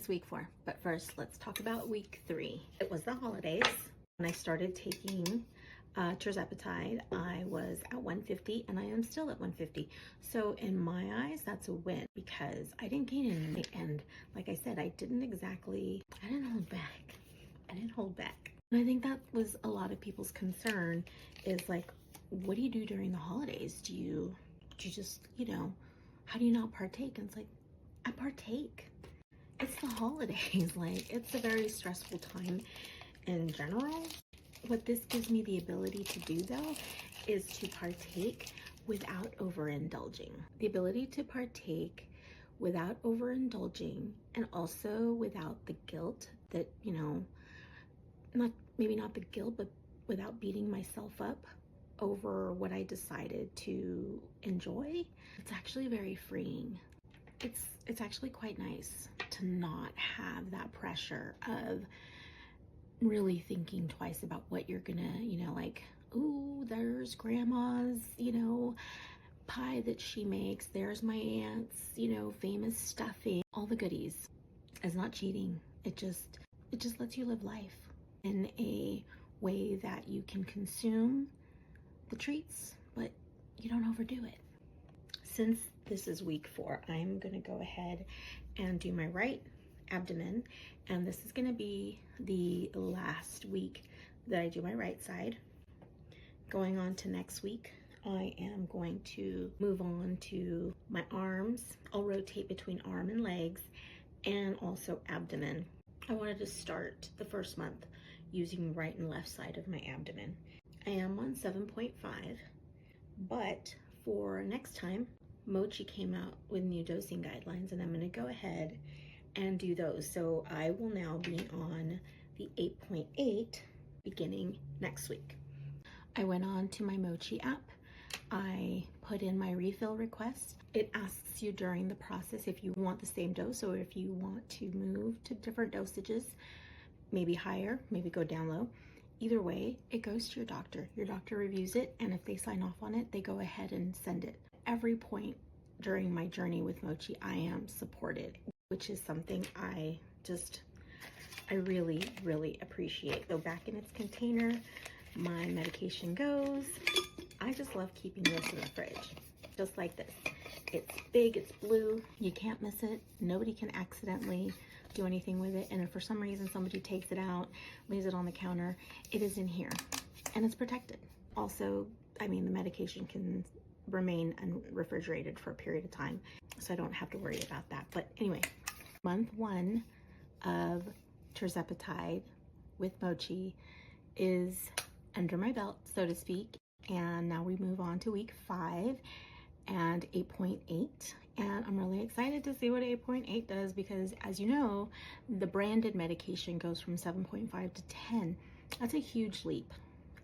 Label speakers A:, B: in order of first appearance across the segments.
A: week 4? But first, let's talk about week 3. It was the holidays. When I started taking tirzepatide, I was at 150 and I am still at 150. So in my eyes, that's a win because I didn't gain any weight. And like I said, I didn't hold back. And I think that was a lot of people's concern is like, what do you do during the holidays? Do you just, how do you not partake? And it's like, I partake. It's the holidays. Like, it's a very stressful time in general. What this gives me the ability to do though is to partake without overindulging. The ability to partake without overindulging and also without the guilt that, maybe not the guilt, but without beating myself up over what I decided to enjoy. It's actually very freeing. It's actually quite nice to not have that pressure of really thinking twice about what you're gonna, like, ooh, there's grandma's, pie that she makes. There's my aunt's, famous stuffing, all the goodies. It's not cheating. It just lets you live life in a way that you can consume the treats, but you don't overdo it. Since this is week 4, I'm gonna go ahead and do my right abdomen, and this is gonna be the last week that I do my right side. Going on to next week, I am going to move on to my arms. I'll rotate between arm and legs and also abdomen. I wanted to start the first month using right and left side of my abdomen. I am on 7.5, but for next time, Mochi came out with new dosing guidelines, and I'm going to go ahead and do those. So I will now be on the 8.8 beginning next week. I went on to my Mochi app. I put in my refill request. It asks you during the process if you want the same dose or if you want to move to different dosages, maybe higher, maybe go down low. Either way, it goes to your doctor. Your doctor reviews it, and if they sign off on it, they go ahead and send it. Every point during my journey with Mochi, I am supported, which is something I really, really appreciate. So back in its container, my medication goes. I just love keeping this in the fridge, just like this. It's big, it's blue, you can't miss it. Nobody can accidentally do anything with it. And if for some reason somebody takes it out, leaves it on the counter, it is in here and it's protected. Also, the medication can remain unrefrigerated for a period of time, so I don't have to worry about that. But anyway, month 1 of tirzepatide with Mochi is under my belt, so to speak. And now we move on to week 5 and 8.8. And I'm really excited to see what 8.8 does because, as you know, the branded medication goes from 7.5 to 10. That's a huge leap.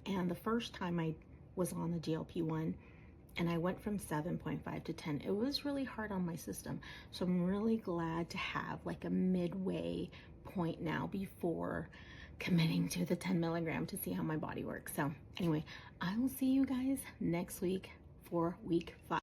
A: And the first time I was on the GLP-1 and I went from 7.5 to 10, it was really hard on my system. So I'm really glad to have like a midway point now before committing to the 10 milligram to see how my body works. So anyway, I will see you guys next week for week 5.